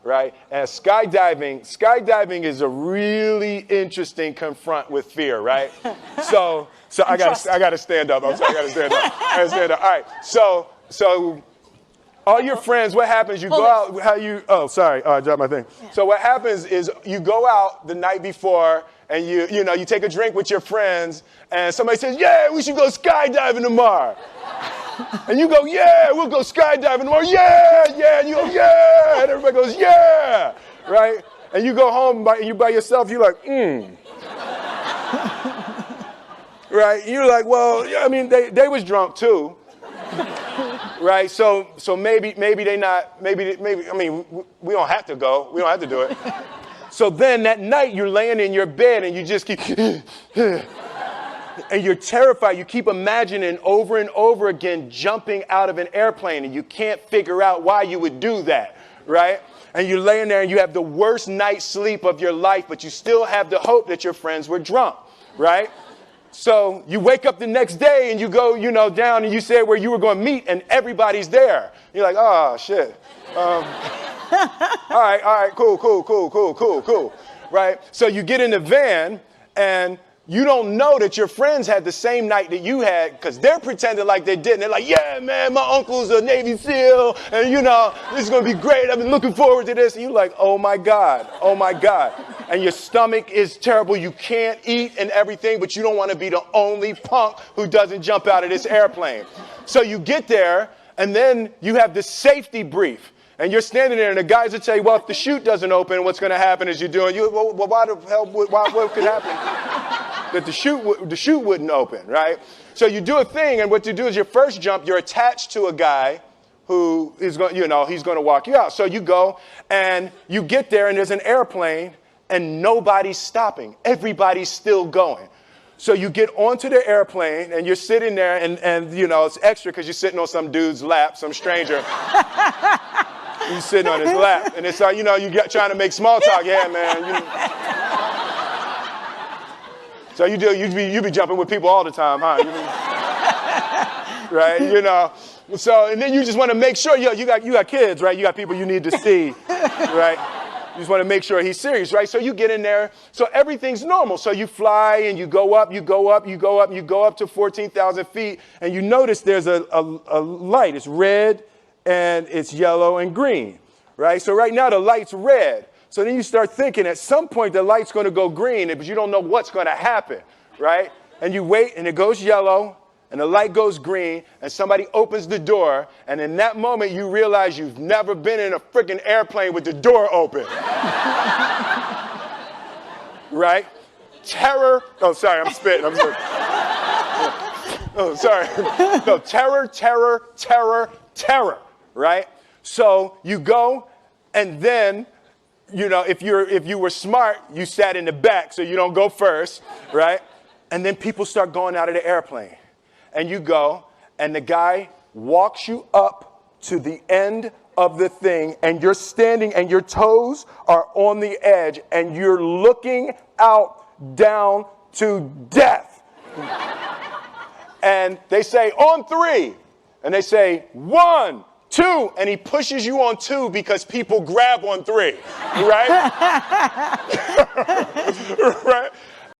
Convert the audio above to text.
right? And skydiving is a really interesting confront with fear, right? So I gotta stand up. I'm sorry, I gotta stand up. I gotta stand up. All right. So all your friends, what happens? You go out. I dropped my thing. Yeah. So what happens is you go out the night before and you take a drink with your friends, and somebody says, "Yeah, we should go skydiving tomorrow." And you go, "Yeah, we'll go skydiving tomorrow." "Yeah, yeah." And you go, "Yeah." And everybody goes, "Yeah." Right? And you go home and you by yourself, you're like, Right? You're like, well, yeah, I mean, they was drunk too. Right? So maybe they not, maybe, I mean, we don't have to go. We don't have to do it. So then that night you're laying in your bed and you just keep, and you're terrified. You keep imagining over and over again jumping out of an airplane, and you can't figure out why you would do that, right? And you're laying there and you have the worst night's sleep of your life, but you still have the hope that your friends were drunk, right? So you wake up the next day and you go, down and you say where you were going to meet and everybody's there. You're like, oh, shit. All right, cool. Right? So you get in the van and you don't know that your friends had the same night that you had because they're pretending like they didn't. They're like, yeah, man, my uncle's a Navy SEAL and, this is going to be great. I've been looking forward to this. And you're like, oh, my God. And your stomach is terrible. You can't eat and everything, but you don't want to be the only punk who doesn't jump out of this airplane. So you get there, and then you have this safety brief. And you're standing there, and the guys will tell you, well, if the chute doesn't open, what's going to happen is what could happen? That the chute wouldn't open, right? So you do a thing, and what you do is your first jump, you're attached to a guy who is going, he's going to walk you out. So you go, and you get there, and there's an airplane, and nobody's stopping. Everybody's still going. So you get onto the airplane, and you're sitting there, and it's extra because you're sitting on some dude's lap, some stranger. He's sitting on his lap, and it's like, you trying to make small talk. Yeah, man. So you be jumping with people all the time, huh? Right? So, and then you just want to make sure, you got kids, right? You got people you need to see, right? You just want to make sure he's serious, right? So you get in there. So everything's normal. So you fly and you go up to 14,000 feet, and you notice there's a light. It's red and it's yellow and green, right? So right now the light's red. So then you start thinking at some point the light's going to go green, but you don't know what's going to happen, right? And you wait and it goes yellow and the light goes green and somebody opens the door, and in that moment you realize you've never been in a freaking airplane with the door open. Right? Terror. Oh, sorry, I'm spitting. Oh, sorry. No, terror, right? So you go, and then, if you were smart, you sat in the back so you don't go first, right? And then people start going out of the airplane. And you go, and the guy walks you up to the end of the thing, and you're standing, and your toes are on the edge, and you're looking out down to death. And they say, on 3. And they say, 1, 2. And he pushes you on 2 because people grab on 3, right?